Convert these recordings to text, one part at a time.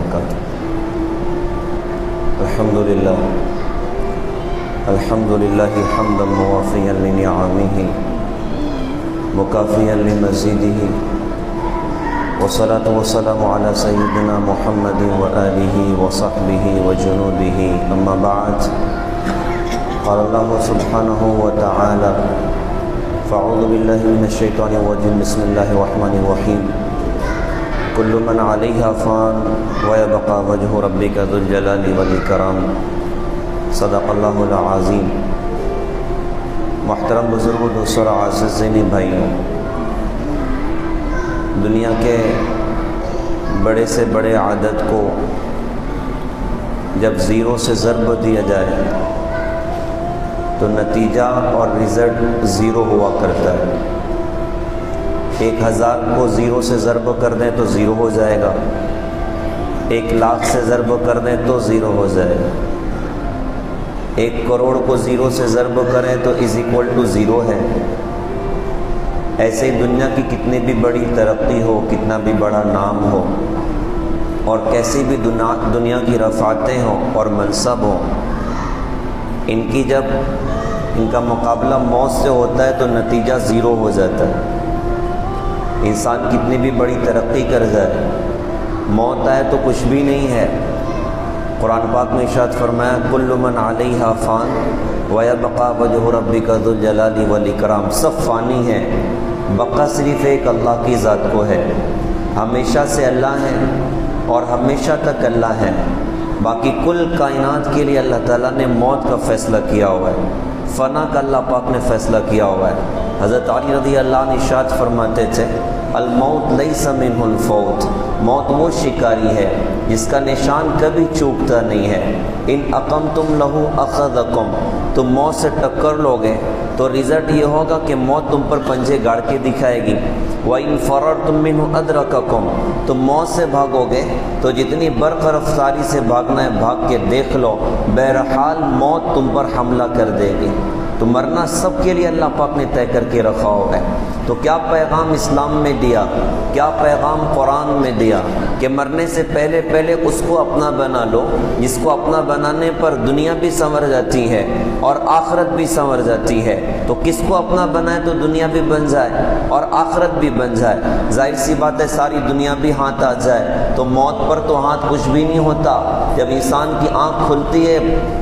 وبركاته. الحمد لله حمدا موافيا لنعمه مكافيا لمزيده، والصلاة والسلام على سيدنا محمد وآله وصحبه وجنوده. أما بعد، قال الله سبحانه وتعالى: فأعوذ بالله من الشيطان الرجيم، بسم الله الرحمن الرحيم. كل من عليها فان ويبقى وجه ربك ذو الجلال والإكرام. صدق اللہ العظیم. محترم بزرگوں، دوستوں اور عزیزین بھائیوں، دنیا کے بڑے سے بڑے عدد کو جب زیرو سے ضرب دیا جائے تو نتیجہ اور رزلٹ زیرو ہوا کرتا ہے. 1000 کو زیرو سے ضرب کر دیں تو زیرو ہو جائے گا، 1,00,000 سے ضرب کر دیں تو زیرو ہو جائے گا، 1 کروڑ کو زیرو سے ضرب کریں تو = زیرو ہے. ایسے ہی دنیا کی کتنی بھی بڑی ترقی ہو، کتنا بھی بڑا نام ہو، اور کیسی بھی دنیا کی رفعتیں ہوں اور منصب ہوں، ان کا مقابلہ موت سے ہوتا ہے تو نتیجہ زیرو ہو جاتا ہے. انسان کتنی بھی بڑی ترقی کر جائے، موت آئے تو کچھ بھی نہیں ہے. قرآن پاک میں ارشاد فرمایا: کل من علیہا فان ویبقى وجہ ربک ذو الجلال والاکرام. سب فانی ہیں، بقا صرف ایک اللہ کی ذات کو ہے. ہمیشہ سے اللہ ہے اور ہمیشہ تک اللہ ہے. باقی کل کائنات کے لیے اللہ تعالیٰ نے موت کا فیصلہ کیا ہوا ہے، فنا کا اللہ پاک نے فیصلہ کیا ہوا ہے. حضرت علی رضی اللہ عنہ ارشاد فرماتے تھے: الموت لیس منہ الفوت. موت وہ شکاری ہے جس کا نشان کبھی چوکتا نہیں ہے. ان اقمتم لہ اخذکم. تم موت سے ٹکر لوگے تو رزلٹ یہ ہوگا کہ موت تم پر پنجے گاڑ کے دکھائے گی. وَإِن فَرَرْتُم مِّنْهُ أَدْرَكَكُمْ. تم موت سے بھاگو گے تو جتنی برق رفتاری سے بھاگنا ہے بھاگ کے دیکھ لو، بہرحال موت تم پر حملہ کر دے گی. تو مرنا سب کے لیے اللہ پاک نے طے کر کے رکھا ہوا ہے. تو کیا پیغام اسلام میں دیا، کیا پیغام قرآن میں دیا کہ مرنے سے پہلے اس کو اپنا بنا لو جس کو اپنا بنانے پر دنیا بھی سنور جاتی ہے اور آخرت بھی سنور جاتی ہے. تو کس کو اپنا بنائے تو دنیا بھی بن جائے اور آخرت بھی بن جائے. ظاہر سی بات ہے ساری دنیا بھی ہاتھ آ جائے تو موت پر تو ہاتھ کچھ بھی نہیں ہوتا. جب انسان کی آنکھ کھلتی ہے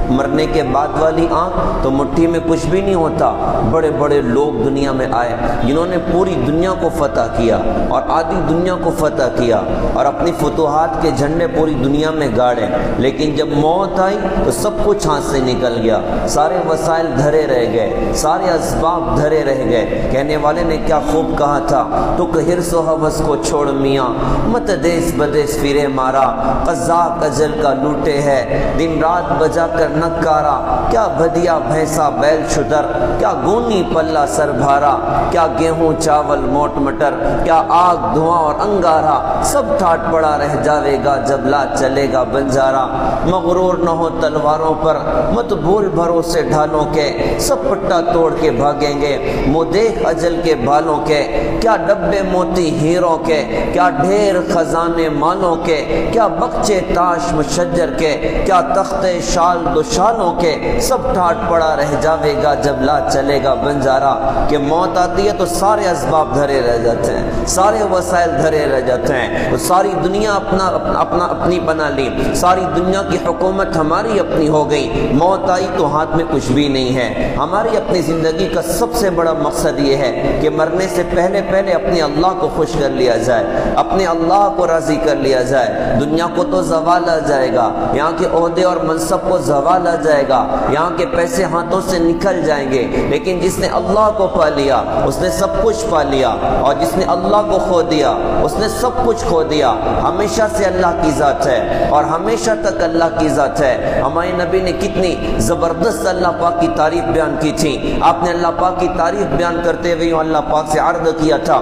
مرنے کے بعد والی آنکھ تو مٹھی میں کچھ بھی نہیں ہوتا. بڑے بڑے لوگ دنیا میں آئے جنہوں نے پوری دنیا کو فتح کیا اور آدھی دنیا کو فتح کیا اور اپنی فتوحات کے جھنڈے پوری دنیا میں گاڑے. لیکن جب موت آئی تو سب کچھ ہاتھ سے نکل گیا، سارے وسائل دھرے رہ گئے، سارے اسباب دھرے رہ گئے. کہنے والے نے کیا خوب کہا تھا: تو کہ حرص و حوث کو چھوڑ میاں، مت دیس بدیس پھرے مارا. قزاق اجل کا لوٹے ہے دن رات بجا کر نکارا. کیا بھدیا بھینسا بیل شتر، کیا گونی پلہ سر بھارا. کیا گیہوں چاول موٹ مٹر، کیا آگ دھواں اور انگارا. سب ٹھاٹ پڑا رہ جاوے گا جب لا چلے گا بنجارا. مغرور نہ ہو تلواروں پر، مت بھول بھروسے ڈھالوں کے. سب پٹا توڑ کے بھاگیں گے منہ دیکھ اجل کے بالوں کے. کیا ڈبے موتی ہیروں کے، کیا ڈھیر خزانے مالوں کے. کیا بخچے تاش مشجر کے، کیا تختے شال دو شالوں کے. سب ٹھاٹ پڑا رہ جاوے گا جب لا چلے گا بنجارا. کہ موت آتی ہے تو سارے اسباب دھرے رہ جاتے ہیں، سارے وسائل دھرے رہ جاتے ہیں. تو ساری دنیا اپنی بنا لی، ساری دنیا کی حکومت ہماری اپنی ہو گئی. موت آئی تو ہاتھ میں کچھ بھی نہیں ہے. ہماری اپنی زندگی کا سب سے بڑا مقصد یہ ہے کہ مرنے سے پہلے اپنے اللہ کو خوش کر لیا جائے، اپنے اللہ کو راضی کر لیا جائے. دنیا کو تو زوال آ جائے گا، یہاں کے عہدے اور منصب کو زوال آ جائے گا، یہاں کے پیسے ہاتھوں سے نکل جائیں گے. لیکن جس نے اللہ کو پا لیا اس نے سب کچھ پا لیا، اور جس نے اللہ کو کھو دیا اس نے سب کچھ کھو دیا. ہمیشہ سے اللہ کی ذات ہے اور ہمیشہ تک اللہ کی ذات ہے. ہمارے نبی نے کتنی زبردست اللہ پاک کی تعریف بیان کی تھی. آپ نے اللہ پاک کی تعریف بیان کرتے ہوئے اللہ پاک سے عرض کیا تھا: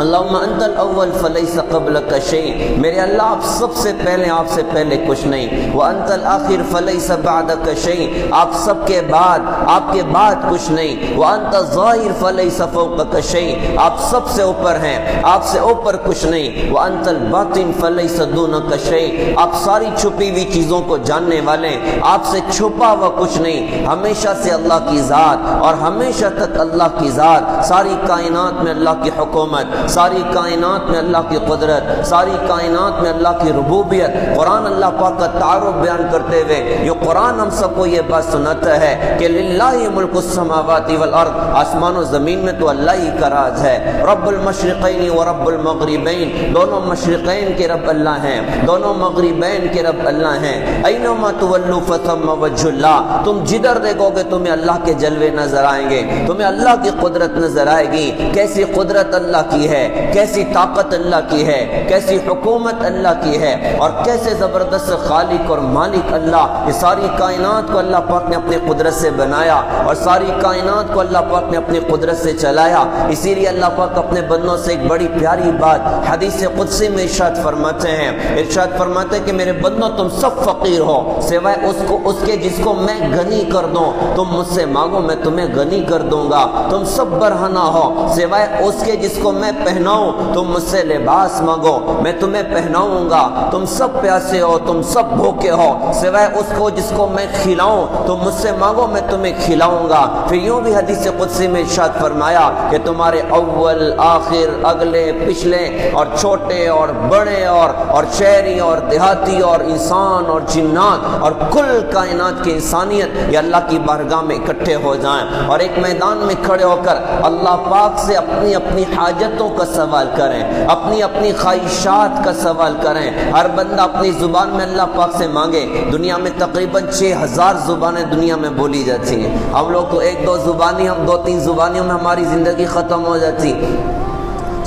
اللہم انت الاول فلیس قبلک شیء، میرے اللہ آپ سب سے پہلے، آپ سے پہلے کچھ نہیں، وانت الآخر فلیس بعدک شیء، آپ سب کے بعد، آپ کے بعد کچھ نہیں، وانت الظاہر فلیس فوقک شیء، آپ سب سے اوپر ہیں، آپ سے اوپر کچھ نہیں، وانت الباطن فلیس دونک شیء، آپ ساری چھپی ہوئی چیزوں کو جاننے والے، آپ سے چھپا ہوا کچھ نہیں، ہمیشہ سے اللہ کی ذات اور ہمیشہ تک اللہ کی ذات، ساری کائنات میں اللہ کی حکومت، ساری کائنات میں اللہ کی قدرت، ساری کائنات میں اللہ کی ربوبیت۔ قرآن اللہ پاک کا تعارف بیان کرتے ہوئے یہ قرآن ہم سب کو یہ بات سناتا ہے کہ للہ ملک السماوات والارض، آسمان و زمین میں تو اللہ ہی کا راج ہے، رب المشرقین و رب المغربین، دونوں مشرقین کے رب اللہ ہیں، دونوں مغربین کے رب اللہ ہیں، اینما تولوا فثم وجہ اللہ، تم جدھر دیکھو گے تمہیں اللہ کے جلوے نظر آئیں گے، تمہیں اللہ کی قدرت نظر آئے گی، کیسی قدرت اللہ کی ہے، کیسی طاقت اللہ کی ہے، کیسی حکومت اللہ کی ہے، اور کیسے زبردست خالق اور مالک اللہ، یہ ساری کائنات کو اللہ پاک نے اپنی قدرت سے بنایا اور ساری کائنات کو اللہ پاک نے اپنی قدرت سے چلایا۔ اسی لیے اللہ پاک اپنے بندوں سے ایک بڑی پیاری بات حدیث قدسی میں ارشاد فرماتے ہیں، ارشاد فرماتے ہیں کہ میرے بندوں تم سب فقیر ہو سوائے اس کے جس کو میں غنی کر دوں، تم مجھ سے مانگو میں تمہیں غنی کر دوں گا، تم سب برہنہ ہو سوائے اس کے جس کو میں پہناؤں، تم مجھ سے لباس مانگو میں تمہیں پہناؤں گا، تم سب پیاسے ہو تم سب بھوکے ہو سوائے اس کو جس کو میں کھلاؤں، تم مجھ سے مانگو میں تمہیں کھلاؤں گا۔ پھر یوں بھی حدیث قدسی میں ارشاد فرمایا کہ تمہارے اول آخر اگلے پچھلے اور چھوٹے اور بڑے اور شہری اور دیہاتی اور انسان اور جنات اور کل کائنات کی انسانیت یہ اللہ کی بارگاہ میں اکٹھے ہو جائیں اور ایک میدان میں کھڑے ہو کر اللہ پاک سے اپنی اپنی حاجتوں کا سوال کریں، اپنی اپنی خواہشات کا سوال کریں، ہر بندہ اپنی زبان میں اللہ پاک سے مانگے۔ دنیا میں تقریباً 6000 زبانیں دنیا میں بولی جاتی ہیں، ہم لوگ تو ایک دو زبانی، ہم 2-3 زبانیوں میں ہماری زندگی ختم ہو جاتی،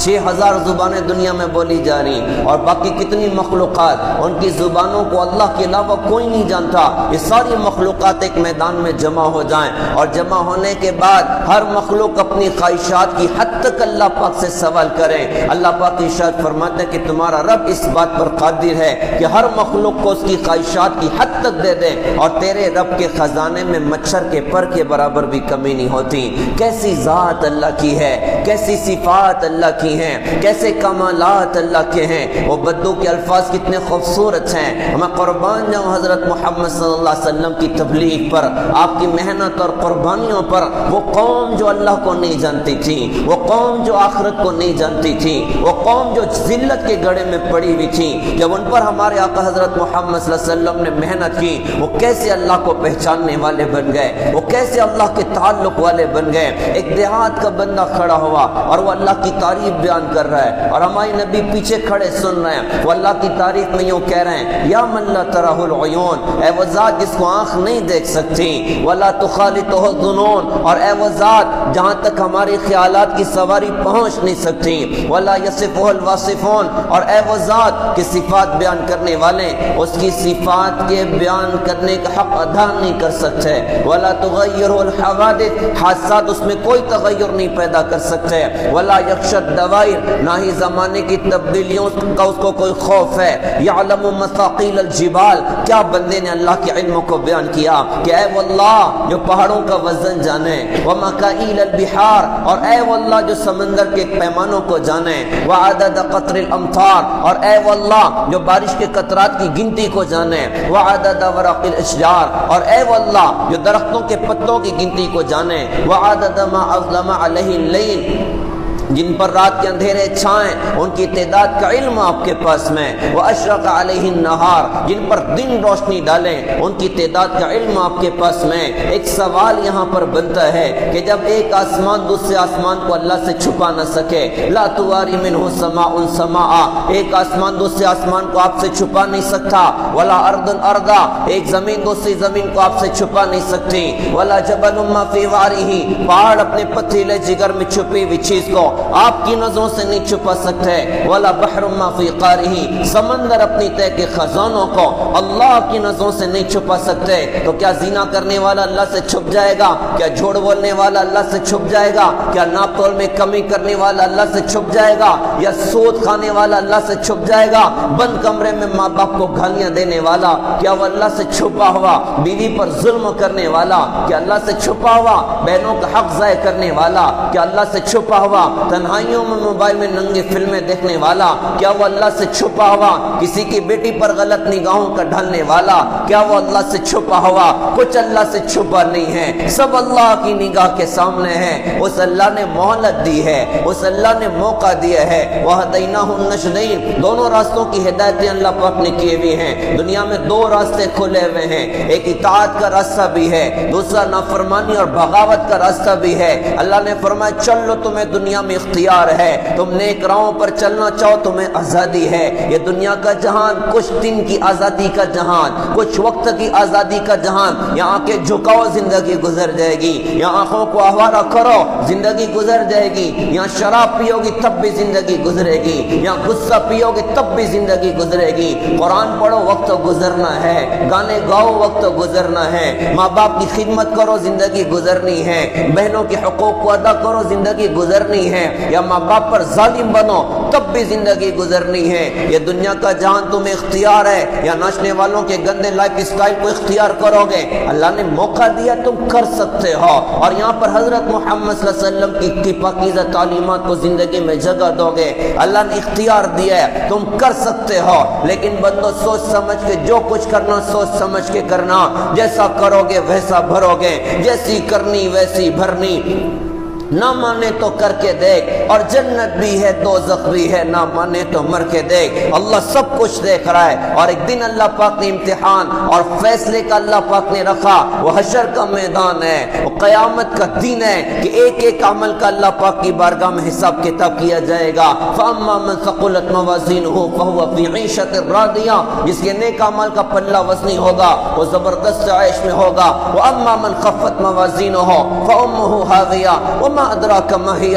6000 زبانیں دنیا میں بولی جا رہی ہیں، اور باقی کتنی مخلوقات ان کی زبانوں کو اللہ کے علاوہ کوئی نہیں جانتا۔ یہ ساری مخلوقات ایک میدان میں جمع ہو جائیں اور جمع ہونے کے بعد ہر مخلوق اپنی خواہشات کی حد تک اللہ پاک سے سوال کریں۔ اللہ پاک ارشاد فرماتے ہیں کہ تمہارا رب اس بات پر قادر ہے کہ ہر مخلوق کو اس کی خواہشات کی حد تک دے دے، اور تیرے رب کے خزانے میں مچھر کے پر کے برابر بھی کمی نہیں ہوتی۔ کیسی ذات اللہ کی ہے، کیسی صفات اللہ کی ہیں، کیسے کمالات اللہ کے ہیں۔ وہ بدو کے الفاظ کتنے خوبصورت ہیں، میں قربان جاؤں حضرت محمد صلی اللہ علیہ وسلم کی تبلیغ پر، آپ کی محنت اور قربانیوں پر۔ وہ قوم جو اللہ کو نہیں جانتی تھی، وہ قوم جو آخرت کو نہیں جانتی تھی، وہ قوم جو ذلت کے گڑھے میں پڑی ہوئی تھی، جب ان پر ہمارے آقا حضرت محمد صلی اللہ علیہ وسلم نے محنت کی، وہ کیسے اللہ کو پہچاننے والے بن گئے، وہ کیسے اللہ کے تعلق والے بن گئے۔ ایک دیہات کا بندہ کھڑا ہوا اور وہ اللہ کی تعریف بیان کر رہا ہے، اور ہمارے نبی پیچھے کھڑے سن رہے ہیں، وہ اللہ کی تعریف میں یوں کہہ رہے ہیں، یا من لا ترہ العیون، اے وہ ذات جس کو آنکھ نہیں دیکھ سکتی، ولا تخالطہ الظنون، اور اے وہ ذات جہاں تک ہماری خیالات کی سواری پہنچ نہیں سکتی، ولا یصفہ الواصفون، اور اے وہ ذات کہ صفات بیان کرنے والے اس کی صفات کے بیان کرنے کا حق ادا نہیں کر سکتے، ولا تغیرہ الحوادث، حادثات اس میں کوئی تغیر نہیں پیدا کر سکتے، ولا یخشى الدوائر، نہ ہی زمانے کی تبدیلیوں کا اس کو کوئی خوف ہے، یعلم مثاقیل الجبال، کیا بندے نے اللہ کے علم کو بیان کیا کہ اے واللہ جو پہاڑوں کا وزن جانے، ومکائیل البحار، اور اے واللہ جو سمندر کے پیمانوں کو جانے، وعدد قطر الامطار، اور اے واللہ جو بارش کے قطرات کی گنتی کو جانے، وعدد ورق الاشجار، اور اے واللہ جو درختوں کے پتوں کی گنتی کو جانے، وعدد ما اظلم علیہ اللیل، جن پر رات کے اندھیرے چھائیں ان کی تعداد کا علم آپ کے پاس میں، واشرق علیہ النہار، جن پر دن روشنی ڈالیں ان کی تعداد کا علم آپ کے پاس میں۔ ایک سوال یہاں پر بنتا ہے کہ جب ایک آسمان دوسرے آسمان کو اللہ سے چھپا نہ سکے، لا تواری منہ سماء سماء، ایک آسمان دوسرے آسمان کو آپ سے چھپا نہیں سکتا، ولا ارض ارضا، ایک زمین دوسری زمین کو آپ سے چھپا نہیں سکتی، ولا جبل ما فی وارہ، پہاڑ اپنے پتھریلے جگر میں چھپی ہوئی چیز کو آپ کی نظروں سے نہیں چھپا سکتے، ولا بحر ما فی قارہ، سمندر اپنی تہ کے خزانوں کو اللہ کی نظروں سے نہیں چھپا سکتے۔ تو کیا زنا کرنے والا اللہ سے چھپ جائے گا؟ کیا جھوٹ بولنے والا اللہ سے چھپ جائے گا؟ کیا ناپ تول میں کمی کرنے والا اللہ سے چھپ جائے گا؟ یا سود کھانے والا اللہ سے چھپ جائے گا؟ بند کمرے میں ماں باپ کو گالیاں دینے والا کیا وہ اللہ سے چھپا ہوا؟ بیوی پر ظلم کرنے والا کیا اللہ سے چھپا ہوا؟ بہنوں کا حق ضائع کرنے والا کیا اللہ سے چھپا ہوا؟ تنہائیوں میں موبائل میں ننگی فلمیں دیکھنے والا کیا وہ اللہ سے چھپا ہوا؟ کسی کی بیٹی پر غلط نگاہوں کا ڈھالنے والا کیا وہ اللہ سے چھپا ہوا؟ کچھ اللہ سے چھپا نہیں ہے، سب اللہ کی نگاہ کے سامنے ہے۔ اس اللہ نے مہلت دی ہے، اس اللہ نے موقع دیا ہے۔ وَهَدَيْنَاهُ النَّجْدَيْنِ، دونوں راستوں کی ہدایتیں اللہ پاک نے کی ہوئی ہیں۔ دنیا میں دو راستے کھلے ہوئے ہیں، ایک اطاعت کا راستہ بھی ہے، دوسرا نافرمانی اور بغاوت کا راستہ بھی ہے۔ اللہ نے فرمایا چل لو، تمہیں دنیا میں اختیار ہے، تم نیک راہوں پر چلنا چاہو تمہیں آزادی ہے۔ یہ دنیا کا جہان کچھ دن کی آزادی کا جہان، کچھ وقت کی آزادی کا جہان، یہاں کے جھکاؤ زندگی گزر جائے گی، یہاں آنکھوں کو آوارہ کرو زندگی گزر جائے گی، یہاں شراب پیو گی تب بھی زندگی گزرے گی، یہاں غصہ پیو گی تب بھی زندگی گزرے گی۔ قرآن پڑھو وقت گزرنا ہے، گانے گاؤ وقت گزرنا ہے، ماں باپ کی خدمت کرو زندگی گزرنی ہے، بہنوں کے حقوق کو ادا کرو زندگی گزرنی ہے، یا ماں باپ پر ظالم بنو تب بھی زندگی گزرنی ہے۔ یہ دنیا کا جہان تمہیں اختیار ہے، یا ناچنے والوں کے گندے لائف اسٹائل کو اختیار کرو گے؟ اللہ نے موقع دیا، تم کر سکتے ہو، اور یہاں پر حضرت محمد صلی اللہ علیہ وسلم کی پاکیزہ تعلیمات کو زندگی میں جگہ دو گے۔ اللہ نے اختیار دیا ہے، تم کر سکتے ہو، لیکن بندو سوچ سمجھ کے جو کچھ کرنا سوچ سمجھ کے کرنا، جیسا کرو گے ویسا بھرو گے، جیسی کرنی ویسی بھرنی۔ نہ مانے تو کر کے دیکھ، اور جنت بھی ہے دوزخ بھی ہے، نہ مانے تو مر کے دیکھ۔ اللہ سب کچھ دیکھ رہا ہے، اور ایک دن اللہ پاک نے امتحان اور فیصلے کا اللہ پاک نے رکھا، وہ حشر کا میدان ہے، وہ قیامت کا دن ہے کہ ایک ایک عمل کا اللہ پاک کی بارگاہ میں حساب کتاب کیا جائے گا۔ فَأَمَّا مَنْ ثَقُلَتْ مَوَازِينُهُ فَهُوَ فِي عِيشَةٍ رَاضِيَةٍ، جس کے نیک عمل کا پلہ وزنی ہوگا وہ زبردست عیش میں ہوگا۔ وَأَمَّا مَنْ خَفَّتْ مَوَازِينُهُ فَأُمُّهُ هَاوِيَةٌ وَمَا ادراک ما ہی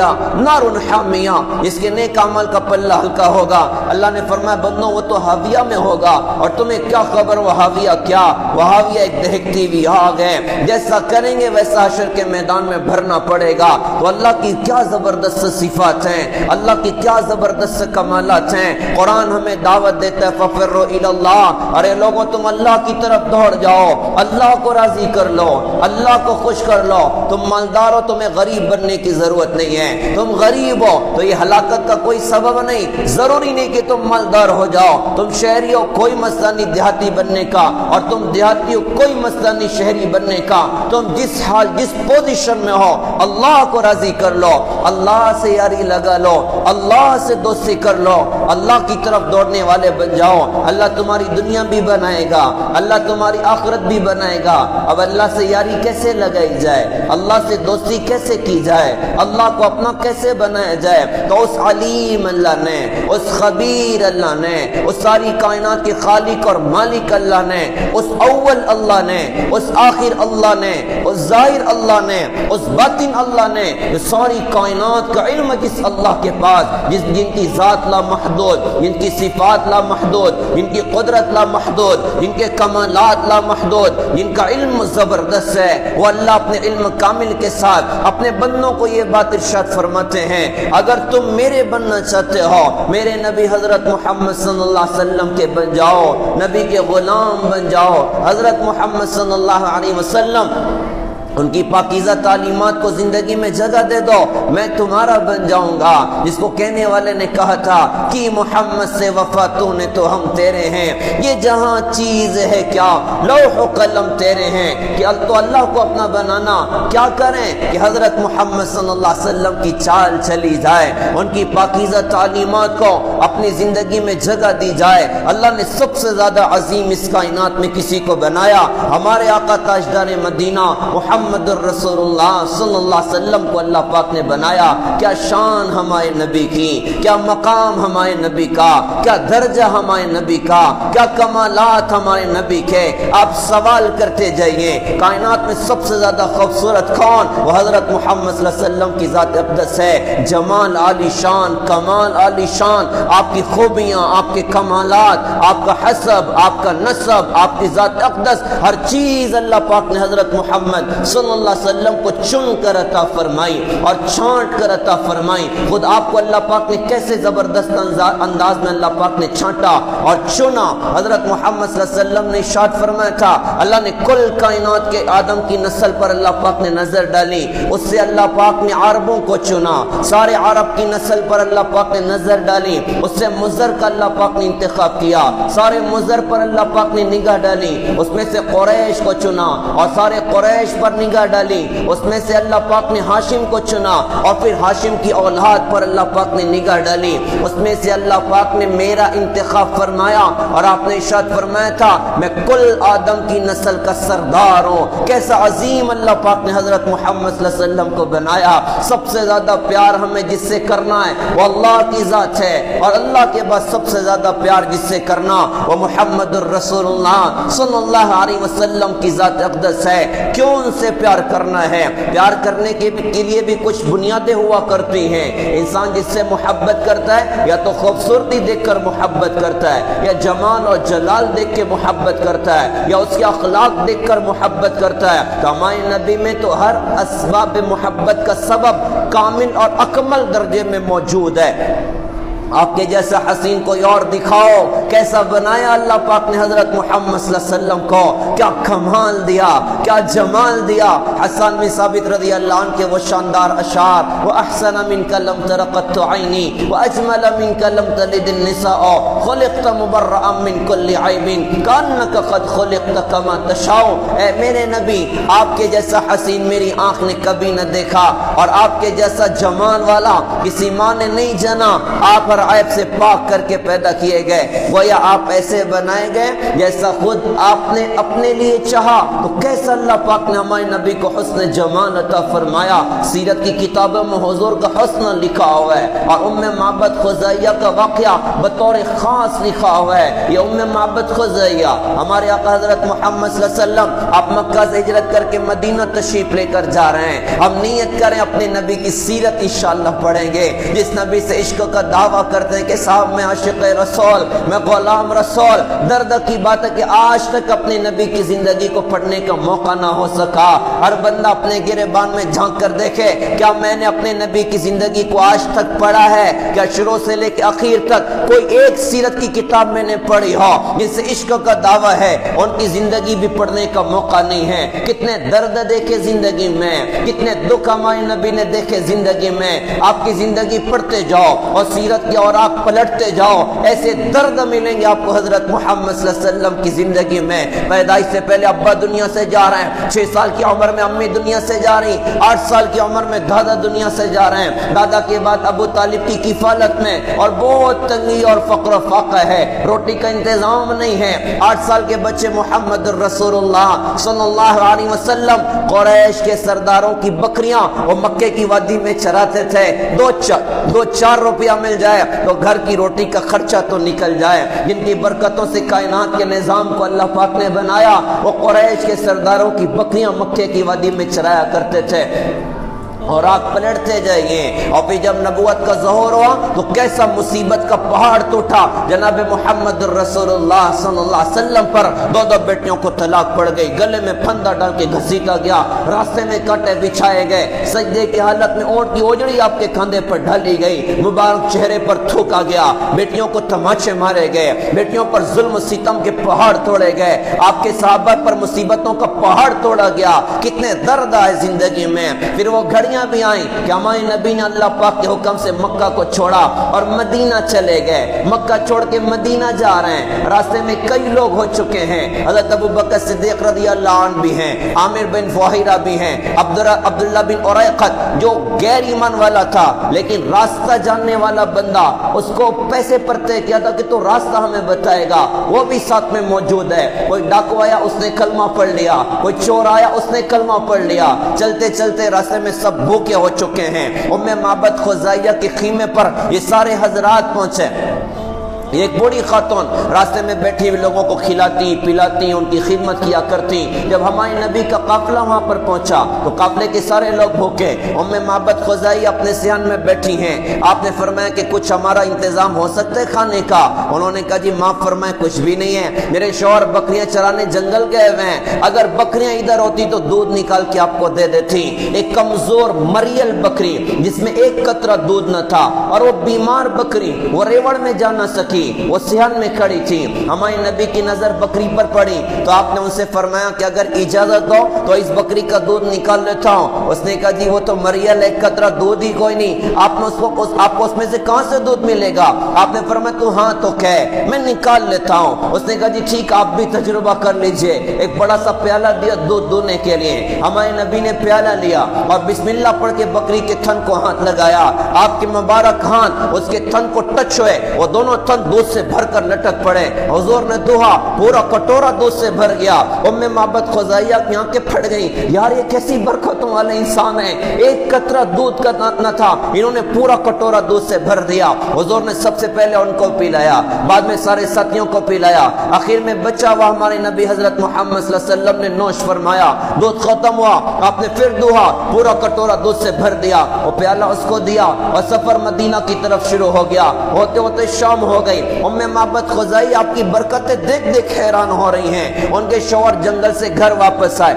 نار حامیہ، اس کے نیک عمل کا پلہ ہلکا ہوگا۔ اللہ نے فرمایا بندوں وہ تو حاویہ میں ہوگا، اور تمہیں کیا خبر وہ حاویہ کیا؟ وہ حاویہ ایک دہکتی ہوئی آگ ہے، جیسا کریں گے ویسا حشر کے میدان میں بھرنا پڑے گا۔ تو اللہ کی کیا زبردست صفات ہیں، اللہ کی کیا زبردست کمالات ہیں۔ قرآن ہمیں دعوت دیتا ہے فَفِرُّوا إِلَى اللَّهِ، ارے لوگوں تم اللہ کی طرف دوڑ جاؤ، اللہ کو راضی کر لو، اللہ کو خوش کر لو۔ تم مالدار ہو، تمہیں غریب بننے کی ضرورت نہیں ہے، تم غریب ہو تو یہ ہلاکت کا کوئی سبب نہیں، ضروری نہیں کہ تم مالدار ہو جاؤ۔ تم شہری ہو، کوئی مسئلہ نہیں دیہاتی بننے کا، اور تم دیہاتی ہو، کوئی مسئلہ نہیں شہری بننے کا۔ تم جس حال جس پوزیشن میں ہو اللہ کو راضی کر لو، اللہ سے یاری لگا لو، اللہ سے دوستی کر لو، اللہ کی طرف دوڑنے والے بن جاؤ۔ اللہ تمہاری دنیا بھی بنائے گا، اللہ تمہاری آخرت بھی بنائے گا۔ اب اللہ سے یاری کیسے لگائی جائے، اللہ سے دوستی کیسے کی جائے، اللہ کو اپنا کیسے بنایا جائے؟ تو اس علیم اللہ نے، اس خبیر اللہ نے، اس ساری کائنات کے خالق اور مالک اللہ نے، اس اول اللہ نے، اس آخر اللہ نے، اس ظاہر اللہ نے، اس باطن اللہ نے، ساری کائنات کا علم جس اللہ کے پاس، جن کی ذات لا محدود، جن کی صفات لا محدود، جن کی قدرت لا محدود، جن کے کمالات لا محدود، جن کا علم زبردست ہے، وہ اللہ اپنے علم کامل کے ساتھ اپنے بندوں کو یہ بات ارشاد فرماتے ہیں اگر تم میرے بننا چاہتے ہو، میرے نبی حضرت محمد صلی اللہ علیہ وسلم کے بن جاؤ، نبی کے غلام بن جاؤ۔ حضرت محمد صلی اللہ علیہ وسلم ان کی پاکیزہ تعلیمات کو زندگی میں جگہ دے دو، میں تمہارا بن جاؤں گا۔ جس کو کہنے والے نے کہا تھا کہ محمد سے وفا تو نے تو ہم تیرے ہیں، یہ جہاں چیز ہے کیا لوح و قلم تیرے ہیں، کہ تو اللہ کو اپنا بنانا کیا کریں کہ حضرت محمد صلی اللہ علیہ وسلم کی چال چلی جائے، ان کی پاکیزہ تعلیمات کو اپنی زندگی میں جگہ دی جائے۔ اللہ نے سب سے زیادہ عظیم اس کائنات میں کسی کو بنایا، ہمارے آقا تاجدار مدینہ محمد محمد الرسول اللہ صلی اللہ علیہ وسلم کو اللہ پاک نے بنایا، کیا شان ہمارے نبی کی، کیا مقام ہمارے نبی کا، کیا درجہ ہمارے نبی کا، کیا کمالات ہمارے نبی کے۔ آپ سوال کرتے جائیے کائنات میں سب سے زیادہ خوبصورت کون؟ وہ حضرت محمد صلی اللہ علیہ وسلم کی ذات اقدس ہے۔ جمال عالی شان، کمال عالی شان، آپ کی خوبیاں، آپ کے کمالات، آپ کا حسب، آپ کا نسب، آپ کی ذات اقدس، ہر چیز اللہ پاک نے حضرت محمد صلی اللہ علیہ وسلم کو چن کر عطا فرمائی اور چھانٹ کر عطا فرمائی۔ خود آپ کو اللہ پاک نے کیسے زبردست انداز میں اللہ پاک نے چھانٹا اور چنا۔ حضرت محمد صلی اللہ علیہ وسلم نے ارشاد فرمایا تھا، اللہ نے کل کائنات کے آدم کی نسل پر اللہ پاک نے نظر ڈالی، اس سے اللہ پاک نے عربوں کو چنا، سارے عرب کی نسل پر اللہ پاک نے نظر ڈالی، اس سے مضر کا اللہ پاک نے انتخاب کیا، سارے مضر پر اللہ پاک نے نگاہ ڈالی، اس میں سے قریش کو چنا اور سارے قریش پر نگاہ ڈالی، اس میں سے اللہ پاک نے ہاشم کو چنا اور پھر ہاشم کی اولاد پر اللہ پاک نے نگاہ ڈالی، اس میں سے اللہ پاک نے میرا انتخاب فرمایا اور آپ نے ارشاد فرمایا تھا میں کل آدم کی نسل کا سردار ہوں۔ کیسا عظیم اللہ پاک نے حضرت محمد صلی اللہ علیہ وسلم کو بنایا۔ سب سے زیادہ پیار ہمیں جس سے کرنا ہے وہ اللہ کی ذات ہے، اور اللہ کے بعد سب سے زیادہ پیار جس سے کرنا وہ محمد الرسول اللہ صلی اللہ علیہ وسلم کی ذات اقدس ہے۔ کیوں ان سے پیار کرنا ہے؟ پیار کرنے کے لیے بھی کچھ بنیادیں ہوا کرتی ہیں۔ انسان جس سے محبت کرتا ہے یا تو خوبصورتی دیکھ کر محبت کرتا ہے، یا جمال اور جلال دیکھ کے محبت کرتا ہے، یا اس کے اخلاق دیکھ کر محبت کرتا ہے۔ تو ہمارے نبی میں تو ہر اسباب محبت کا سبب کامل اور اکمل درجے میں موجود ہے۔ آپ کے جیسا حسین کوئی اور دکھاؤ، کیسا بنایا اللہ پاک نے حضرت محمد صلی اللہ علیہ وسلم کو، کیا کمال دیا، کیا جمال دیا۔ حسان بن ثابت رضی اللہ عنہ کے وہ شاندار اشعار، وَأَحْسَنَ مِنْكَ لَمْ تَرَ قَطُّ عَيْنِي وَأَجْمَلَ مِنْكَ لَمْ تَلِدِ النِّسَاءُ خُلِقْتَ مُبَرَّأً مِنْ كُلِّ عَيْبٍ كَأَنَّكَ قَدْ خُلِقْتَ كَمَا تَشَاءُ۔ اے میرے نبی، آپ کے جیسا حسین میری آنکھ نے کبھی نہ دیکھا، اور آپ کے جیسا جمال والا کسی ماں نے نہیں جنا۔ آپ ہر عیب سے پاک کر کے پیدا کیے گئے، گویا آپ ایسے بنائے گئے جیسا خود آپ نے اپنے لیے چاہا۔ تو کیسا اللہ پاک نے ہمارے نبی کو حسن جمال عطا فرمایا۔ سیرت کی کتابوں میں حضور کا حسن لکھا ہوا ہے، اور ام معبد خزیہ کا واقعہ بطور خاص لکھا ہوا ہے۔ یہ ام معبد خزیہ ہمارے آقا حضرت محمد صلی اللہ علیہ وسلم آپ مکہ سے ہجرت کر کے مدینہ تشریف لے کر جا رہے ہیں۔ ہم نیت کریں اپنے نبی کی سیرت انشاءاللہ پڑھیں گے، جس نبی سے عشق کا دعویٰ کرتے ہیں کہ صاحب میں عاشق رسول، میں غلام رسول۔ درد کی بات ہے کہ آج تک اپنے نبی کی زندگی کو پڑھنے کا موقع نہ ہو سکا۔ ہر بندہ اپنے گریبان میں جھانک کر دیکھے، کیا میں نے اپنے نبی کی زندگی کو آج تک پڑھا ہے؟ کیا شروع سے لے کے آخر تک کوئی ایک سیرت کی کتاب میں نے پڑھی ہو جن سے عشق کا دعویٰ ہے؟ ان کی زندگی بھی پڑھنے کا موقع نہیں ہے۔ کتنے درد دیکھے زندگی میں، کتنے دکھ ہمارے نبی نے دیکھے زندگی میں۔ آپ کی زندگی پڑھتے جاؤ اور سیرت کی اوراق پلٹتے جاؤ، ایسے درد ملیں گے آپ کو حضرت محمد صلی اللہ علیہ وسلم کی زندگی میں۔ پیدائش سے پہلے ابا دنیا سے جا رہے ہیں، 6 سال کی عمر میں امی دنیا سے جا رہی، 8 سال کی عمر میں دادا دنیا سے جا رہے ہیں، دادا کے بعد ابو طالب کی کفالت میں، اور بہت تنگی اور فقر و فاقہ ہے، روٹی کا انتظام نہیں ہے۔ 8 سال کے بچے محمد الرسول اللہ صلی اللہ علیہ وسلم قریش کے سرداروں کی بکریاں وہ مکے کی وادی میں چراتے تھے۔ دو چار روپیہ مل جائے تو گھر کی روٹی کا خرچہ تو نکل جائے۔ جن کی برکتوں سے کائنات کے نظام کو اللہ پاک نے بنایا، وہ قریش کے سرداروں کی بکریاں مکے کی وادی میں چرایا کرتے تھے۔ اور آپ پلٹتے جائیے، اور پھر جب نبوت کا ظہور ہوا تو کیسا مصیبت کا پہاڑ ٹوٹا جناب محمد الرسول اللہ صلی اللہ علیہ وسلم پر۔ 2 بیٹیوں کو طلاق پڑ گئی، گلے میں پھندا ڈال کے گھسیٹا گیا، راستے میں کانٹے بچھائے گئے، سجدے کی حالت میں اونٹ کی اوجڑی آپ کے کندھے پر ڈالی گئی، مبارک چہرے پر تھوکا گیا، بیٹیوں کو تماچے مارے گئے، بیٹیوں پر ظلم و ستم کے پہاڑ توڑے گئے، آپ کے صحابہ پر مصیبتوں کا پہاڑ توڑا گیا۔ کتنے درد آئے زندگی میں۔ پھر وہ گھڑی پریشانیاں بھی آئیں کہ ہمارے نبی نے اللہ پاک کے حکم سے مکہ کو چھوڑا اور مدینہ چلے گئے، مکہ چھوڑ کے مدینہ جا رہے ہیں، راستے میں کئی لوگ ہو چکے ہیں، حضرت ابو بکر صدیق رضی اللہ عنہ بھی ہیں، عامر بن فہیرہ بھی ہیں، عبداللہ بن اریقط جو غیر ایمان والا تھا لیکن راستہ جاننے والا بندہ، اس کو پیسے پر طے کیا تھا کہ تو راستہ ہمیں بتائے گا، وہ بھی ساتھ میں موجود ہے۔ کوئی ڈاکو آیا اس نے کلمہ پڑھ لیا، کوئی چور آیا اس نے کلمہ پڑھ لیا، چلتے چلتے راستے میں سب بھوکے ہو چکے ہیں۔ ام معبد خزاعیہ کے خیمے پر یہ سارے حضرات پہنچے، ایک بڑی خاتون راستے میں بیٹھی ہوئے لوگوں کو کھلاتی پلاتی ان کی خدمت کیا کرتی۔ جب ہمارے نبی کا قافلہ وہاں پر پہنچا تو قافلے کے سارے لوگ بھوکے، ام معبد خزاعیہ اپنے صحن میں بیٹھی ہیں۔ آپ نے فرمایا کہ کچھ ہمارا انتظام ہو سکتا ہے کھانے کا؟ انہوں نے کہا جی معاف فرمائے کچھ بھی نہیں ہے، میرے شوہر بکریاں چرانے جنگل گئے ہوئے ہیں، اگر بکریاں ادھر ہوتی تو دودھ نکال کے آپ کو دے دیتی۔ ایک کمزور مریل بکری جس میں ایک قطرہ دودھ نہ تھا اور وہ بیمار بکری، وہ ریوڑ میں جا نہ سکی، وہ صحن میں کھڑی تھی۔ ہمارے نبی کی نظر بکری پر پڑی تو آپ نے ان سے فرمایا کہ اگر اجازت دو تو اس بکری کا دودھ نکال لیتا ہوں۔ اس نے کہا جی وہ تو مریل ایک قطرہ دودھ ہی کوئی نہیں، آپ کو اس میں سے کہاں سے دودھ ملے گا؟ آپ نے فرمایا تو ہاں تو کہہ میں نکال لیتا ہوں۔ اس نے کہا جی ٹھیک آپ بھی تجربہ کر لیجئے۔ ایک بڑا سا پیالہ دیا دودھ دونے کے لیے، ہمارے نبی نے پیالہ لیا اور بسم اللہ پڑھ کے بکری کے تھن کو ہاتھ لگایا، آپ کے مبارک ہاتھ اس کے تھن کو ٹچ ہوئے، وہ دونوں تھن دودھ سے بھر کر لٹک پڑے۔ حضور نے دوہا، پورا کٹورا دودھ سے بھر گیا۔ ام معبد خزاعیہ کی آنکھیں پھٹ گئیں، یار یہ کیسی برکتوں والے انسان ہیں، ایک قطرہ دودھ کا نہ تھا، انہوں نے پورا کٹورا دودھ سے بھر دیا۔ حضور نے سب سے پہلے ان کو پلایا، بعد میں سارے ساتھیوں کو پلایا، آخر میں بچا ہوا ہمارے نبی حضرت محمد صلی اللہ علیہ وسلم نے نوش فرمایا، دودھ ختم ہوا، آپ نے پھر دوہا، پورا کٹورا دودھ سے بھر دیا، وہ پیالہ اس کو دیا اور سفر مدینہ کی طرف شروع ہو گیا۔ ہوتے ہوتے شام ہو گئی۔ ام معبد خزاعیہ آپ کی برکتیں دیکھ دیکھ حیران ہو رہی ہیں۔ ان کے شوہر جنگل سے گھر واپس آئے،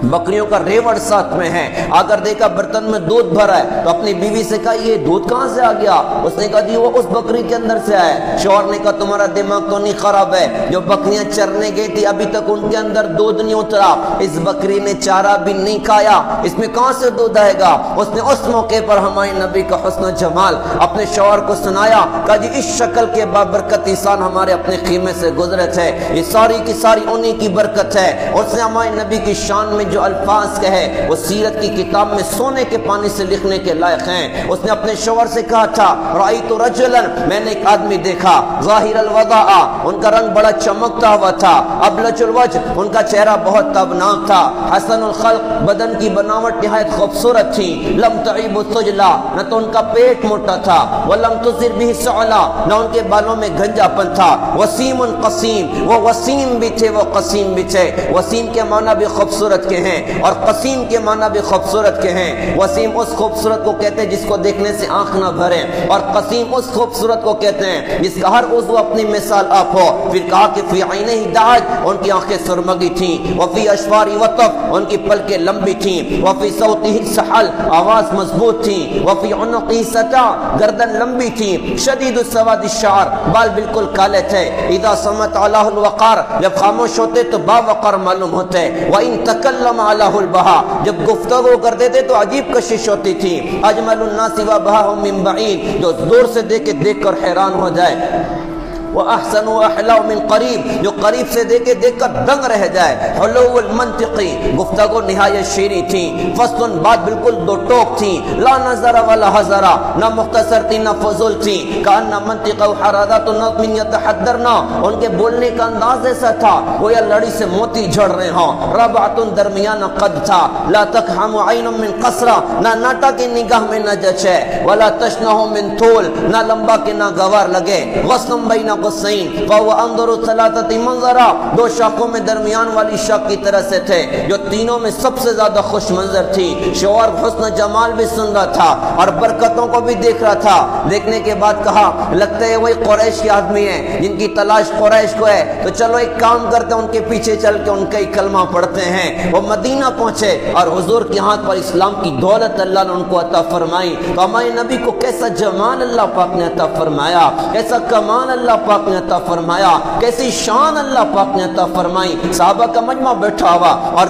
بکریوں کا ریوڑ ساتھ میں ہے، اگر دیکھا برتن میں دودھ بھرا ہے تو اپنی بیوی سے کہا یہ دودھ کہاں سے آ گیا؟ اس نے کہا جی وہ اس بکری کے اندر سے آئے۔ شوہر نے کہا تمہارا دماغ تو نہیں خراب ہے، جو بکریاں چرنے گئی تھی ابھی تک ان کے اندر دودھ نہیں اترا، اس بکری نے چارہ بھی نہیں کھایا، اس میں کہاں سے دودھ آئے گا؟ اس نے اس موقع پر ہمارے نبی کا حسن و جمال اپنے شوہر کو سنایا، کہا جی اس شکل کے بابرکت انسان ہمارے اپنے خیمے سے گزرے تھے، یہ ساری کی ساری انہی کی برکت ہے۔ اس نے ہمارے نبی کی شان میں جو الفاظ کہے وہ سیرت کی کتاب میں سونے کے پانی سے لکھنے کے لائق ہیں۔ اس نے اپنے شوہر سے کہا تھا رأیت رجلا، میں نے ایک آدمی دیکھا، ظاہر الوضاء، ان کا رنگ بڑا چمکتا ہوا تھا، ابلج الوجہ، ان کا چہرہ بہت تابناک تھا، حسن الخلق، بدن کی بناوٹ نہایت خوبصورت تھی، لم تعیب السجلا، نہ تو ان کا پیٹ موٹا تھا، ولم تزر به السعلا، نہ ان کے بالوں میں گنجا پن تھا، وسیم قسیم، وہ وسیم بھی تھے وہ قسیم بھی تھے۔ وسیم کے معنی بھی خوبصورت کے ہیں اور قسیم کے معنی بھی خوبصورت کے ہیں۔ وسیم اس خوبصورت کو کہتے ہیں جس کو دیکھنے سے آنکھ نہ بھرے، اور قسیم اس خوبصورت کو کہتے ہیں جس کا ہر عضو اپنی مثال آپ ہو۔ پھر کہا کہ فی عینہ دعج، ان کی آنکھیں سرمگی تھیں، وفی اشفار وطف، ان کی پلکیں لمبی تھیں، وفی صوتہ سحل، آواز مضبوط تھی، وفی عنقہ سطع، گردن لمبی تھی، شدید السواد الشعر، بال بالکل کالے تھے، اذا صمت علیہ الوقار، جب خاموش ہوتے تو باوقار معلوم ہوتے، وَإِن تَكَلَّمَ عَلَىٰ الْبَهَا، جب گفتگو کرتے تھے تو عجیب کشش ہوتی تھی، اجمل الناس وَبَهَاهُم مِّن بَعِيد، جو دور سے دیکھ کر حیران ہو جائے، وَأَحْسَنُ وَأَحْلَوْ مِن قریب، جو قریب سے دیکھ کر دنگ رہ جائے، حلو المنطقی، گفتگو نہایت شیریں تھی، فصل بات بالکل دو ٹوک تھی، لا نظر ولا حضر، نہ مختصر تھی نہ فضول تھی، کأن منطقہ حرادات نظم یتحدرنا، ان کے بولنے کا انداز ایسا تھا گویا لڑی سے موتی جھڑ رہے ہوں، ربعۃ درمیان قد تھا، لا تکحم عین من قصرہ، نہ ناٹا کی نگاہ میں نہ جچے، ولا تشنہ من طول، نہ لمبا کے نہ گوار لگے، غصن بین غصین، فهو انظر ثلاثت منظرہ، دو شاخوں میں درمیان والی شاخ کی طرح سے تھے جو تینوں میں سب سے زیادہ خوش منظر تھی۔ شوہر حسن جمال بھی سن رہا تھا اور برکتوں کو بھی دیکھ رہا تھا۔ دیکھنے کے بعد کہا لگتا ہے وہی قریش کے آدمی ہیں جن کی تلاش قریش کو ہے، تو چلو ایک کام کرتے ہیں ان کے پیچھے چل کے ان کا ہی کلمہ پڑھتے ہیں۔ وہ مدینہ پہنچے اور حضور کے ہاتھ پر اسلام کی دولت اللہ نے ان کو عطا فرمائی۔ تو ہمارے نبی کو کیسا جمال اللہ پاک نے عطا فرمایا، کیسا کمال اللہ پاک پاک نے عطا فرمایا، کیسی شان اللہ پاک نے عطا فرمائی۔ صحابہ کا مجمع بیٹھا ہوا اور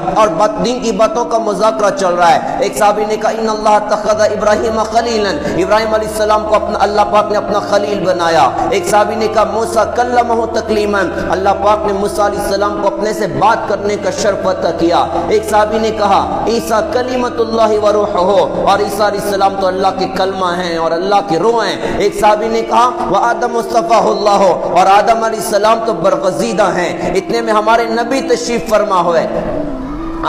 دین کی باتوں کا مذاکرہ چل رہا ہے۔ ایک صحابی نے کہا ان اللہ اتخذ ابراہیم خلیلا، ابراہیم علیہ السلام کو اللہ پاک نے اپنا خلیل بنایا۔ ایک صحابی نے کہا موسیٰ کلمہ تکلیما، اللہ پاک نے موسیٰ علیہ السلام کو اپنے سے بات کرنے کا شرف عطا کیا۔ ایک صحابی نے کہا عیسیٰ کلمۃ اللہ و روحہ، اور عیسیٰ علیہ السلام تو اللہ کے کلمہ ہیں اور اللہ کی روح ہیں۔ ایک صحابی نے کہا وآدم اصطفیہ اللہ، اور آدم علیہ السلام تو برگزیدہ ہیں۔ اتنے میں ہمارے نبی تشریف فرما ہوئے،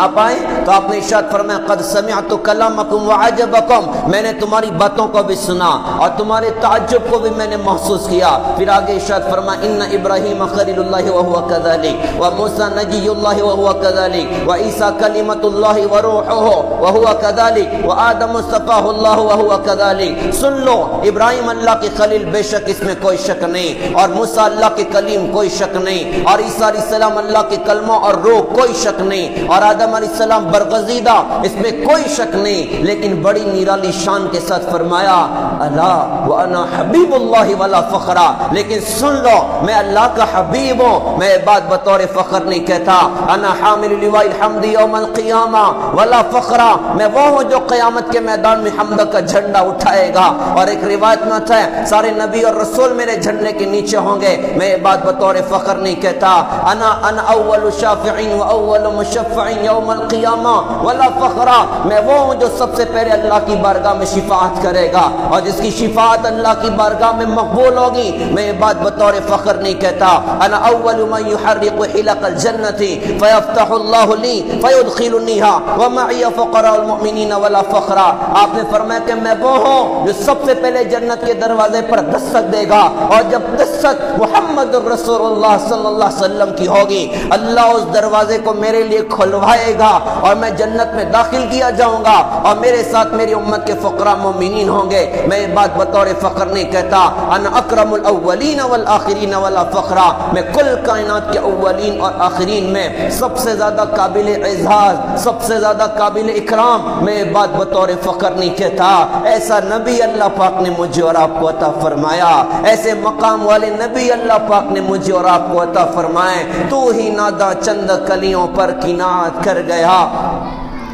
آپ آئیں تو آپ نے ارشاد فرمایا قد سمعت کلامکم وعجبکم، میں نے تمہاری باتوں کو بھی سنا اور تمہارے تعجب کو بھی میں نے محسوس کیا۔ پھر آگے ارشاد فرمایا ان ابراہیم خلیل اللہ وهو كذلك وموسى نجی اللہ وهو كذلك وعیسیٰ کلمۃ اللہ وروحہ وهو كذلك وآدم اصطفاه اللہ وهو كذلك۔ سن لو، ابراہیم اللہ کے خلیل بے شک اس میں کوئی شک نہیں، اور موسیٰ اللہ کے کلیم کوئی شک نہیں، اور عیسیٰ علیہ السلام اللہ کے کلمہ اور روح کوئی شک نہیں، اور آدم علیہ السلام برگزیدہ، اس میں کوئی شک نہیں۔ لیکن بڑی نرالی شان کے ساتھ فرمایا الا وانا حبیب اللہ ولا فخرا، لیکن سن لو میں اللہ کا حبیب ہوں، میں بات بطور فخر نہیں کہتا۔ انا حامل لواء الحمد یوم القیامہ ولا فخرا، میں وہ ہوں جو قیامت کے میدان میں حمد کا جھنڈا اٹھائے گا۔ اور ایک روایت میں آتا ہے سارے نبی اور رسول میرے جھنڈے کے نیچے ہوں گے، میں یہ بات بطور فخر نہیں کہتا۔ انا اول شافع و اول مشفع یوم القیامہ ولا فخرا، میں وہ ہوں جو سب سے پہلے اللہ کی بارگاہ میں شفاعت کرے گا، اور جس کی شفاعت اللہ کی بارگاہ میں مقبول ہوگی، میں یہ بات بطور فخر نہیں کہتا۔ انا اول من يحرق حلق الجنة فيفتح الله لي فيدخلنيها ومعي فقراء المؤمنین ولا فخرا، آپ نے فرمایا کہ میں وہ ہوں جو سب سے پہلے جنت کے دروازے پر دستک دے گا، اور جب دستک محمد رسول اللہ صلی اللہ علیہ وسلم کی ہوگی، اللہ اس دروازے کو میرے لیے کھلوائے گا اور میں جنت میں داخل کیا جاؤں گا، اور میرے ساتھ میری امت کے فقراء مومنین ہوں گے۔ میں یہ بات بطور فخر نہیں کہتا۔ انا اکرم الاولین والآخرین ولا فخرا، میں کل کائنات کے اولین اور آخرین میں سب سے زیادہ قابل اعزاز، سب سے زیادہ قابل اکرام، میں یہ بات بطور فخر نہیں کہتا۔ ایسا نبی اللہ پاک نے مجھے اور آپ کو عطا فرمایا، ایسے مقام والے نبی اللہ پاک نے مجھے اور آپ کو عطا فرمائے۔ تو ہی نادا چند کلیوں پر قناعت کر گیا،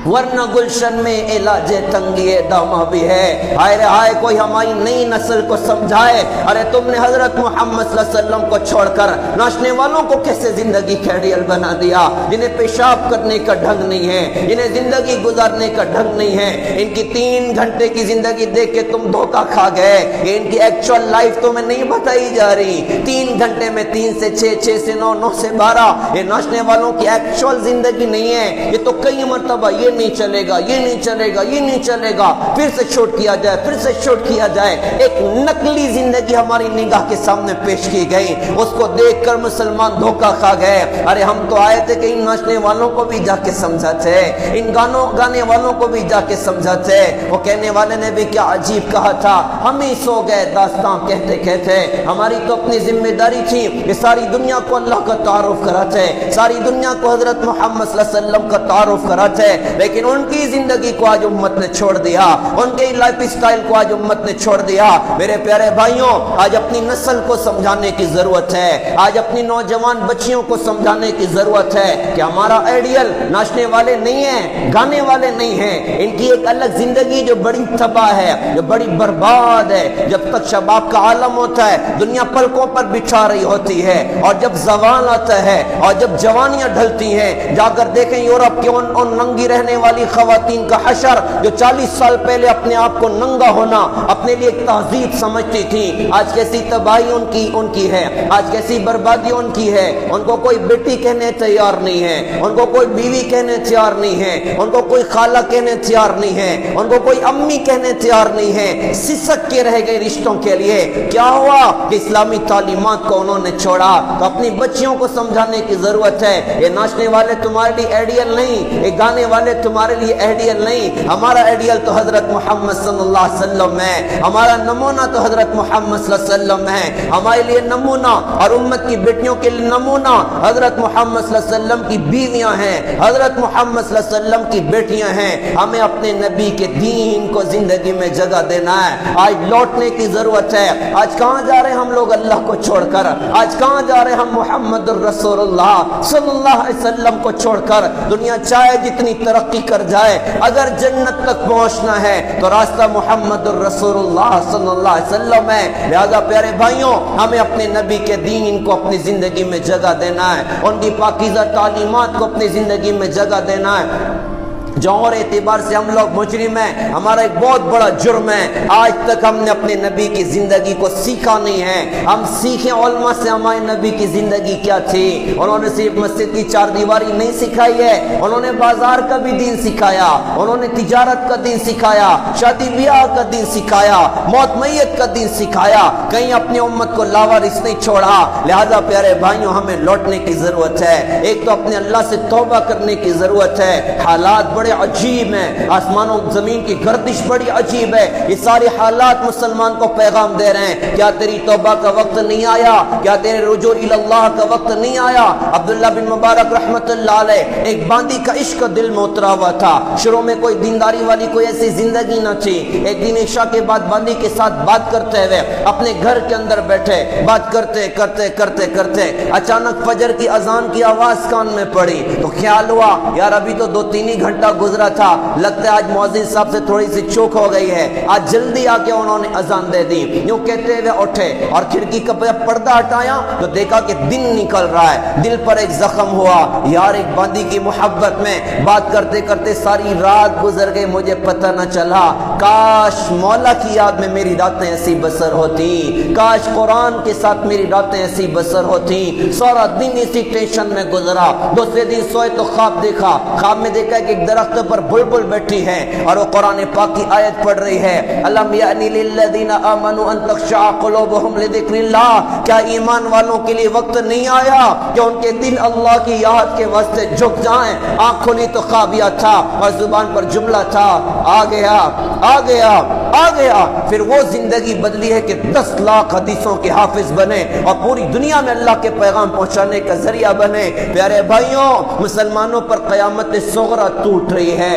ورنہ گلشن میں علاج تنگی دامہ بھی ہے۔ ہائے رے ہائے، کوئی ہماری نئی نسل کو سمجھائے، ارے تم نے حضرت محمد صلی اللہ علیہ وسلم کو چھوڑ کر ناچنے والوں کو کیسے زندگی کیڈیل بنا دیا، جنہیں پیشاب کرنے کا ڈھنگ نہیں ہے، جنہیں زندگی گزارنے کا ڈھنگ نہیں ہے۔ ان کی 3 گھنٹے کی زندگی دیکھ کے تم دھوکہ کھا گئے، یہ ان کی ایکچوئل لائف تمہیں نہیں بتائی جا رہی۔ 3 گھنٹے میں 3 سے 6، 6 سے 9، 9 سے 12، یہ ناچنے والوں کی ایکچوئل زندگی نہیں ہے۔ یہ تو کئی مرتبہ یہ نہیں چلے گا، یہ نہیں چلے گا، یہ نہیں چلے گا، پھر سے چھوٹ کیا جائے، پھر سے چھوٹ کیا جائے، ایک نقلی زندگی ہماری نگاہ کے سامنے پیش کی گئی، اس کو دیکھ کر مسلمان دھوکہ کھا گئے۔ ارے ہم تو آئے تھے کہ ان ناچنے والوں کو بھی جا کے سمجھاتے، ان گانے والوں کو بھی جا کے سمجھاتے۔ وہ کہنے والے نے بھی کیا عجیب کہا تھا، ہم ہی سو گئے داستان کہتے کہتے۔ ہماری تو اپنی ذمہ داری تھی کہ ساری دنیا کو اللہ کا تعارف کراتے، ساری دنیا کو حضرت محمد صلی اللہ علیہ وسلم کا تعارف کراتے، لیکن ان کی زندگی کو آج امت نے چھوڑ دیا، ان کے لائف سٹائل کو آج امت نے چھوڑ دیا۔ میرے پیارے بھائیوں، آج اپنی نسل کو سمجھانے کی ضرورت ہے، آج اپنی نوجوان بچیوں کو سمجھانے کی ضرورت ہے کہ ہمارا آئیڈیل ناچنے والے نہیں ہیں، گانے والے نہیں ہیں، ان کی ایک الگ زندگی جو بڑی تباہ ہے، جو بڑی برباد ہے۔ جب تک شباب کا عالم ہوتا ہے، دنیا پلکوں پر بچھا رہی ہوتی ہے، اور جب زوال آتا ہے اور جب جوانیاں ڈھلتی ہیں، جا کر دیکھیں یورپ کے ان ننگی رہنے والی خواتین کا حشر جو 40 سال پہلے اپنے آپ کو ننگا ہونا اپنے لیے ایک تہذیب سمجھتی تھی، آج کیسی تباہی ان کی ہے، آج کیسی بربادی ان کی ہے۔ ان کو کوئی بیٹی کہنے تیار نہیں ہے، ان کو کوئی بیوی کہنے تیار نہیں ہے، ان کو کوئی خالہ کہنے تیار نہیں ہے، ان کو کوئی امی کہنے تیار نہیں ہے، سسک کے رہ گئے رشتوں کے لیے۔ کیا ہوا کہ اسلامی تعلیمات کو انہوں نے چھوڑا۔ تو اپنی بچیوں کو سمجھانے کی ضرورت ہے، یہ ناچنے والے تمہارے لیے آئیڈیل نہیں، یہ گانے والے تمہارے لیے آئیڈیل نہیں، ہمارا آئیڈیل تو حضرت محمد صلی اللہ علیہ وسلم ہے، ہمارا نمونہ تو حضرت محمد صلی اللہ علیہ وسلم ہے، ہمارے لیے نمونہ اور امت کی بیٹیوں کے لیے نمونہ حضرت محمد صلی اللہ علیہ وسلم کی بیویاں ہیں، حضرت محمد صلی اللہ علیہ وسلم کی بیٹیاں ہیں۔ ہمیں اپنے نبی کے دین کو زندگی میں جگہ دینا ہے۔ آج لوٹنے کی ضرورت ہے۔ آج کہاں جا رہے ہم لوگ اللہ کو چھوڑ کر؟ آج کہاں جا رہے ہم محمد الرسول اللہ صلی اللہ علیہ وسلم کو چھوڑ کر؟ دنیا چاہے جتنی ترقی کر جائے، اگر جنت تک پہنچنا ہے تو راستہ محمد الرسول اللہ صلی اللہ علیہ وسلم ہے۔ لہذا پیارے بھائیوں، ہمیں اپنے نبی کے دین کو اپنی زندگی میں جگہ دینا ہے، ان کی پاکیزہ تعلیمات کو اپنی زندگی میں جگہ دینا ہے۔ جو اور اعتبار سے ہم لوگ مجرم ہیں، ہمارا ایک بہت بڑا جرم ہے، آج تک ہم نے اپنے نبی کی زندگی کو سیکھا نہیں ہے۔ ہم سیکھیں علماء سے ہمارے نبی کی زندگی کیا تھی۔ انہوں نے صرف مسجد کی چار دیواری نہیں سکھائی ہے، انہوں نے بازار کا بھی دین سکھایا، انہوں نے تجارت کا دین سکھایا، شادی بیاہ کا دین سکھایا، موت میت کا دین سکھایا، کہیں اپنی امت کو لاوارث نہیں چھوڑا۔ لہذا پیارے بھائیوں، ہمیں لوٹنے کی ضرورت ہے۔ ایک تو اپنے اللہ سے توبہ کرنے کی ضرورت ہے۔ حالات بڑے عجیب ہیں، آسمان و زمین کی گردش بڑی عجیب ہے، یہ سارے حالات مسلمان کو پیغام دے رہے ہیں، کیا تیری توبہ کا وقت نہیں آیا؟ کیا تیرے رجوع اللہ کا وقت نہیں آیا؟ عبداللہ بن مبارک رحمت اللہ علیہ، ایک باندی کا عشق دل میں اترا ہوا تھا۔ شروع میں کوئی دینداری والی کوئی ایسی زندگی نہ تھی۔ ایک دن عشاء کے بعد باندی کے ساتھ بات کرتے ہوئے اپنے گھر کے اندر بیٹھے، بات کرتے کرتے کرتے کرتے اچانک فجر کی اذان کی آواز کان میں پڑی تو خیال ہوا یار ابھی تو 2-3 ہی گھنٹہ گزرا تھا، لگتا ہے آج مؤذن صاحب سے تھوڑی سی چوک ہو گئی ہے، آج جلدی آ کے انہوں نے اذان دے دی۔ یوں کہتے ہوئے اٹھے اور کھڑکی کا پردہ ہٹایا تو دیکھا کہ دن نکل رہا ہے۔ دل پر ایک زخم ہوا، یار ایک باندی کی محبت میں بات کرتے کرتے ساری رات گزر گئی، مجھے پتہ نہ چلا۔ کاش مولا کی یاد میں میری راتیں ایسی بسر ہوتی، کاش قرآن کے ساتھ میری راتیں ایسی بسر ہوتی۔ سارا دن اسی ٹینشن میں گزرا۔ دوسرے دن سوئے تو خواب دیکھا، خواب میں دیکھا کہ ایک درخت پر بلبل بیٹھی ہے اور وہ قرآن پاک کی آیت پڑھ رہی ہے، الم یعنی للذین آمنوا ان تخشع قلوبہم لذکر اللہ، کیا ایمان والوں کے لیے وقت نہیں آیا کہ ان کے دل اللہ کی یاد کے واسطے جھک جائیں؟ آنکھ کھلی تو خواب یہ تھا اور زبان پر جملہ تھا، آ گیا آ گیا آ گیا۔ پھر وہ زندگی بدلی ہے کہ 10 لاکھ حدیثوں کے حافظ بنے اور پوری دنیا میں اللہ کے پیغام پہنچانے کا ذریعہ بنے۔ پیارے بھائیوں، مسلمانوں پر قیامت صغری ٹوٹ رہی ہے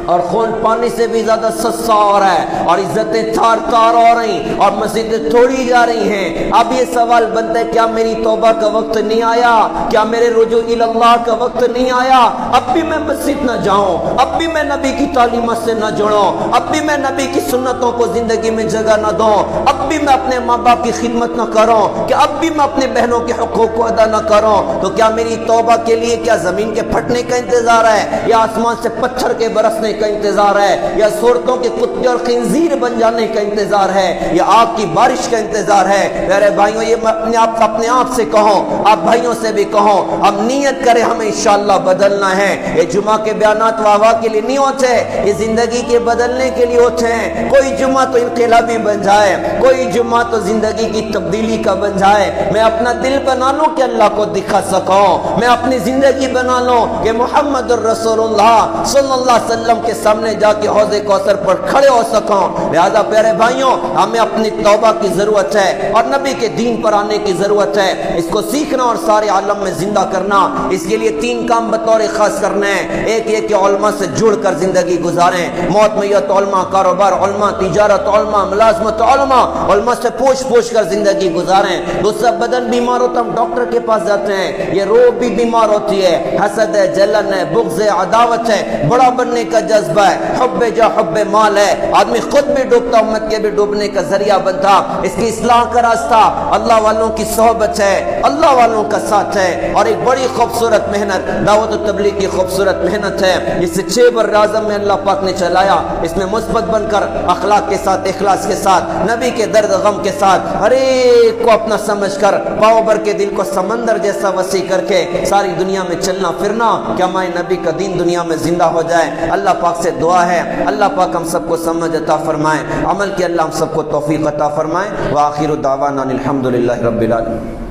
اور خون پانی سے بھی زیادہ سستا ہو رہا ہے اور عزتیں تھار تار ہو رہی اور مسجدیں توڑی جا رہی ہیں۔ اب یہ سوال بنتا ہے کیا میری توبہ کا وقت نہیں آیا؟ کیا میرے رجوع اللہ کا وقت نہیں آیا؟ اب بھی میں مسجد نہ جاؤں، اب بھی میں نبی کی تعلیمات سے نہ جڑوں، اب بھی میں نبی کی سنتوں کو زندگی میں جگہ نہ دوں، اب بھی میں اپنے ماں باپ کی خدمت نہ کروں، کہ اب بھی میں اپنے بہنوں کے حقوق کو ادا نہ کروں؟ تو کیا میری توبہ کے لیے کیا زمین کے پھٹنے کا انتظار ہے یا آسمان سے پتھر کے برسنے کا انتظار ہے یا صورتوں کے کتے اور خنزیر بن جانے کا انتظار ہے یا آگ کی بارش کا انتظار ہے؟ میرے بھائیوں، یہ میں اپنے آپ سے کہوں، آپ بھائیوں سے بھی کہوں، اب نیت کریں ہمیں انشاءاللہ بدلنا ہے۔ یہ جمعہ کے بیانات واہ واہ کے لیے نہیں ہوتے، یہ زندگی کے بدلنے کے لیے ہوتے ہیں۔ کوئی جمعہ تو انقلابی بن جائے، کوئی جمعہ تو زندگی کی تبدیلی کا بن جائے۔ میں اپنا دل بنا لوں کہ اللہ کو دکھا سکوں، میں اپنی زندگی بنا لوں کہ محمد الرسول اللہ صلی اللہ علیہ وسلم کے سامنے جا کے حوض کوثر پر کھڑے ہو سکوں۔ لہذا پیارے بھائیوں، ہمیں اپنی توبہ کی ضرورت ہے اور نبی کے دین پر آنے کی ضرورت ہے، اس کو سیکھنا اور سارے عالم میں زندہ کرنا۔ اس کے لیے 3 کام بطور خاص کرنے ہیں۔ ایک یہ کہ علماء سے جڑ کر زندگی گزاریں، موت میت علماء، کاروبار علماء، تجارت علماء، ملازمت علماء، علماء سے پوچھ کر زندگی گزاریں۔ دوسرا، بدن بیمار ہوتا ہم ڈاکٹر کے پاس جاتے ہیں، یہ روح بھی بیمار ہوتی ہے، حسد ہے، جلن ہے، بغض ہے، عداوت ہے، بڑا بننے کا جذبہ ہے، حب جا حب مال ہے، آدمی خود بھی ڈوبتا، امت کے بھی ڈوبنے کا ذریعہ بنتا۔ اس کی اصلاح کا راستہ اللہ والوں کی صحبت ہے، اللہ والوں کا ساتھ ہے، اور ایک بڑی خوبصورت محنت دعوت و تبلیغ کی خوبصورت محنت ہے جسے 6 بر اعظم میں اللہ پاک نے چلایا۔ اس میں مثبت بن کر اخلاق کے ساتھ، اخلاص کے ساتھ، نبی کے درد غم کے ساتھ، ہر ایک کو اپنا سمجھ کر پاؤ بھر کے دل کو سمندر جیسا وسیع کر کے ساری دنیا میں چلنا پھرنا کہ ہمارے نبی کا دین دنیا میں زندہ ہو جائے۔ اللہ پاک سے دعا ہے اللہ پاک ہم سب کو سمجھ عطا فرمائے، عمل کی اللہ ہم سب کو توفیق عطا فرمائے۔ وآخر دعوانا الحمدللہ رب العالمین۔